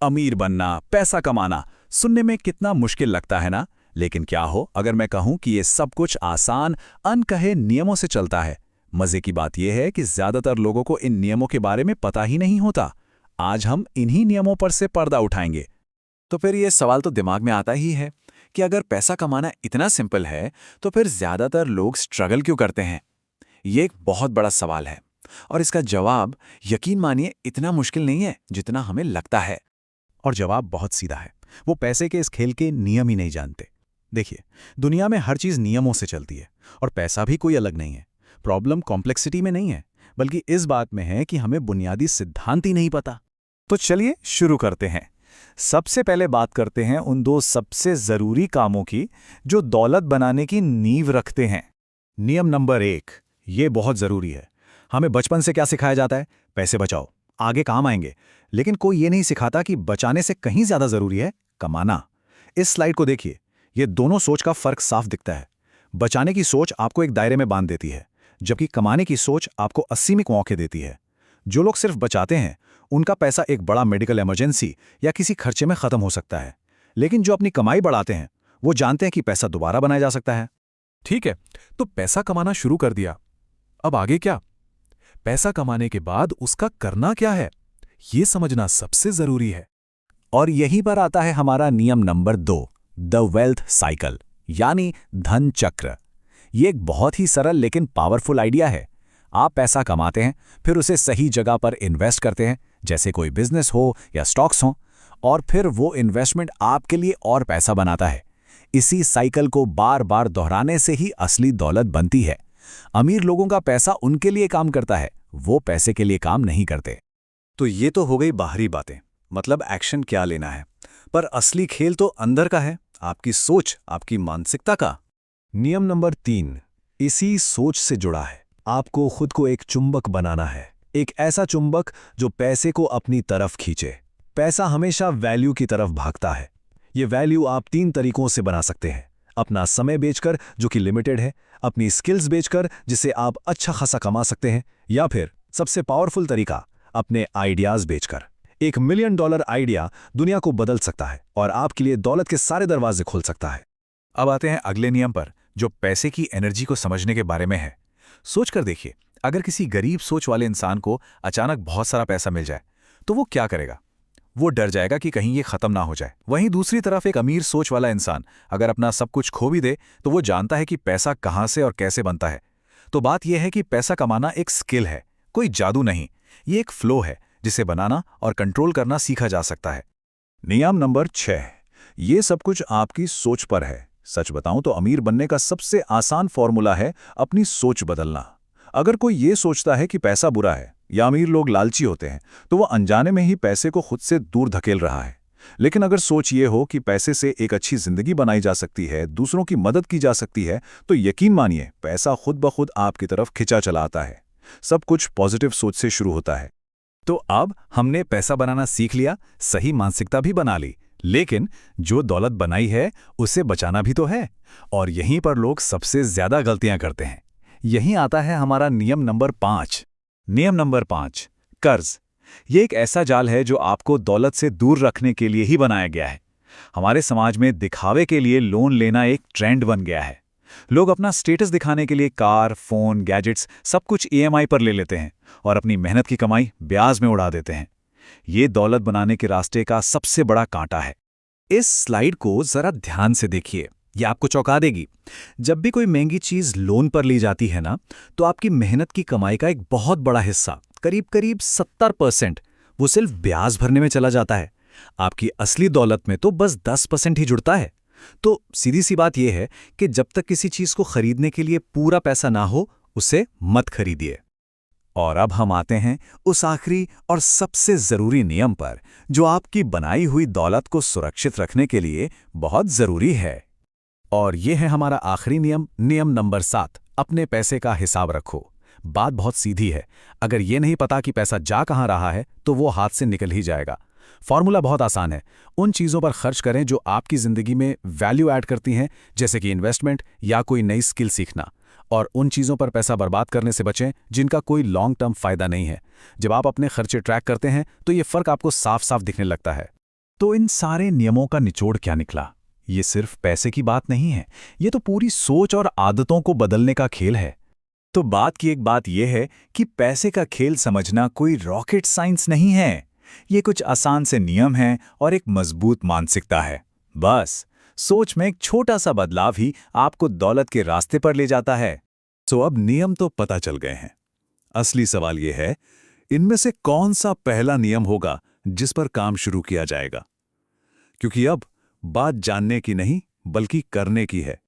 अमीर बनना, पैसा कमाना, सुनने में कितना मुश्किल लगता है ना। लेकिन क्या हो अगर मैं कहूं कि ये सब कुछ आसान, अनकहे नियमों से चलता है। मजे की बात यह है कि ज्यादातर लोगों को इन नियमों के बारे में पता ही नहीं होता। आज हम इन्हीं नियमों पर से पर्दा उठाएंगे। तो फिर ये सवाल तो दिमाग में आता ही है कि अगर पैसा कमाना इतना सिंपल है तो फिर ज्यादातर लोग स्ट्रगल क्यों करते हैं। ये एक बहुत बड़ा सवाल है और इसका जवाब यकीन मानिए इतना मुश्किल नहीं है जितना हमें लगता है। और जवाब बहुत सीधा है। वो पैसे के इस खेल के नियम ही नहीं जानते। देखिए, दुनिया में हर चीज़ नियमों से चलती है और पैसा भी कोई अलग नहीं है। प्रॉब्लम कॉम्प्लेक्सिटी में नहीं है, बल्कि इस बात में है कि हमें बुनियादी सिद्धांत ही नहीं पता। तो चलिए शुरू करते हैं। सबसे पहले बात करते हैं उन दो सबसे ज़रूरी कामों की जो दौलत बनाने की नींव रखते हैं। नियम नंबर 1, ये बहुत ज़रूरी है। हमें बचपन से क्या सिखाया जाता है? पैसे बचाओ, आगे काम आएंगे। लेकिन कोई ये नहीं सिखाता कि बचाने से कहीं ज़्यादा ज़रूरी है कमाना। इस स्लाइड को देखिए, ये दोनों सोच का फ़र्क साफ दिखता है। बचाने की सोच आपको एक दायरे में बांध देती है, जबकि कमाने की सोच आपको असीमित मौके देती है। जो लोग सिर्फ बचाते हैं, उनका पैसा एक बड़ा मेडिकल इमरजेंसी या किसी खर्चे में ख़त्म हो सकता है। लेकिन जो अपनी कमाई बढ़ाते हैं, वो जानते हैं कि पैसा दोबारा बनाया जा सकता है। ठीक है, तो पैसा कमाना शुरू कर दिया। अब आगे क्या? पैसा कमाने के बाद उसका करना क्या है, ये समझना सबसे जरूरी है। और यहीं पर आता है हमारा नियम नंबर 2, द वेल्थ साइकिल, यानी धन चक्र। ये एक बहुत ही सरल लेकिन पावरफुल आइडिया है। आप पैसा कमाते हैं, फिर उसे सही जगह पर इन्वेस्ट करते हैं, जैसे कोई बिजनेस हो या स्टॉक्स हो, और फिर वो इन्वेस्टमेंट आपके लिए और पैसा बनाता है। इसी साइकिल को बार बार दोहराने से ही असली दौलत बनती है। अमीर लोगों का पैसा उनके लिए काम करता है, वो पैसे के लिए काम नहीं करते। तो ये तो हो गई बाहरी बातें, मतलब एक्शन क्या लेना है। पर असली खेल तो अंदर का है, आपकी सोच, आपकी मानसिकता का। नियम नंबर 3 इसी सोच से जुड़ा है। आपको खुद को एक चुंबक बनाना है, एक ऐसा चुंबक जो पैसे को अपनी तरफ खींचे। पैसा हमेशा वैल्यू की तरफ भागता है। ये वैल्यू आप 3 तरीकों से बना सकते हैं। अपना समय बेचकर, जो कि लिमिटेड है, अपनी स्किल्स बेचकर, जिसे आप अच्छा खासा कमा सकते हैं, या फिर सबसे पावरफुल तरीका, अपने आइडियाज बेचकर। $1 मिलियन आइडिया दुनिया को बदल सकता है और आपके लिए दौलत के सारे दरवाजे खोल सकता है। अब आते हैं अगले नियम पर, जो पैसे की एनर्जी को समझने के बारे में है। सोचकर देखिए, अगर किसी गरीब सोच वाले इंसान को अचानक बहुत सारा पैसा मिल जाए, तो वो क्या करेगा? वो डर जाएगा कि कहीं ये खत्म ना हो जाए। वहीं दूसरी तरफ एक अमीर सोच वाला इंसान अगर अपना सब कुछ खो भी दे, तो वो जानता है कि पैसा कहाँ से और कैसे बनता है। तो बात यह है कि पैसा कमाना एक स्किल है, कोई जादू नहीं। ये एक फ्लो है जिसे बनाना और कंट्रोल करना सीखा जा सकता है। नियम नंबर 6, ये सब कुछ आपकी सोच पर है। सच बताऊं तो अमीर बनने का सबसे आसान फॉर्मूला है अपनी सोच बदलना। अगर कोई ये सोचता है कि पैसा बुरा है या अमीर लोग लालची होते हैं, तो वो अनजाने में ही पैसे को खुद से दूर धकेल रहा है। लेकिन अगर सोच ये हो कि पैसे से एक अच्छी जिंदगी बनाई जा सकती है, दूसरों की मदद की जा सकती है, तो यकीन मानिए पैसा खुद ब खुद आपकी तरफ खिंचा चला आता है। सब कुछ पॉजिटिव सोच से शुरू होता है। तो अब हमने पैसा बनाना सीख लिया, सही मानसिकता भी बना ली, लेकिन जो दौलत बनाई है उसे बचाना भी तो है। और यहीं पर लोग सबसे ज्यादा गलतियां करते हैं। यहीं आता है हमारा नियम नंबर 5। नियम नंबर 5, कर्ज। ये एक ऐसा जाल है जो आपको दौलत से दूर रखने के लिए ही बनाया गया है। हमारे समाज में दिखावे के लिए लोन लेना एक ट्रेंड बन गया है। लोग अपना स्टेटस दिखाने के लिए कार, फोन, गैजेट्स सब कुछ ईएमआई पर ले लेते हैं और अपनी मेहनत की कमाई ब्याज में उड़ा देते हैं। ये दौलत बनाने के रास्ते का सबसे बड़ा कांटा है। इस स्लाइड को जरा ध्यान से देखिए, ये आपको चौंका देगी। जब भी कोई महंगी चीज लोन पर ली जाती है ना, तो आपकी मेहनत की कमाई का एक बहुत बड़ा हिस्सा, करीब करीब 70%, वो सिर्फ ब्याज भरने में चला जाता है। आपकी असली दौलत में तो बस 10% ही जुड़ता है। तो सीधी सी बात यह है कि जब तक किसी चीज को खरीदने के लिए पूरा पैसा ना हो, उसे मत खरीदिए। और अब हम आते हैं उस आखिरी और सबसे जरूरी नियम पर, जो आपकी बनाई हुई दौलत को सुरक्षित रखने के लिए बहुत जरूरी है। और ये है हमारा आखिरी नियम, नियम नंबर 7, अपने पैसे का हिसाब रखो। बात बहुत सीधी है। अगर ये नहीं पता कि पैसा जा कहाँ रहा है, तो वो हाथ से निकल ही जाएगा। फॉर्मूला बहुत आसान है। उन चीज़ों पर खर्च करें जो आपकी ज़िंदगी में वैल्यू ऐड करती हैं, जैसे कि इन्वेस्टमेंट या कोई नई स्किल सीखना। और उन चीज़ों पर पैसा बर्बाद करने से बचें जिनका कोई लॉन्ग टर्म फ़ायदा नहीं है। जब आप अपने खर्चे ट्रैक करते हैं, तो ये फ़र्क आपको साफ साफ दिखने लगता है। तो इन सारे नियमों का निचोड़ क्या निकला? ये सिर्फ पैसे की बात नहीं है, ये तो पूरी सोच और आदतों को बदलने का खेल है। तो बात की एक बात यह है कि पैसे का खेल समझना कोई रॉकेट साइंस नहीं है। ये कुछ आसान से नियम हैं और एक मजबूत मानसिकता है। बस सोच में एक छोटा सा बदलाव ही आपको दौलत के रास्ते पर ले जाता है। तो अब नियम तो पता चल गए हैं। असली सवाल यह है, इनमें से कौन सा पहला नियम होगा जिस पर काम शुरू किया जाएगा? क्योंकि अब बात जानने की नहीं, बल्कि करने की है।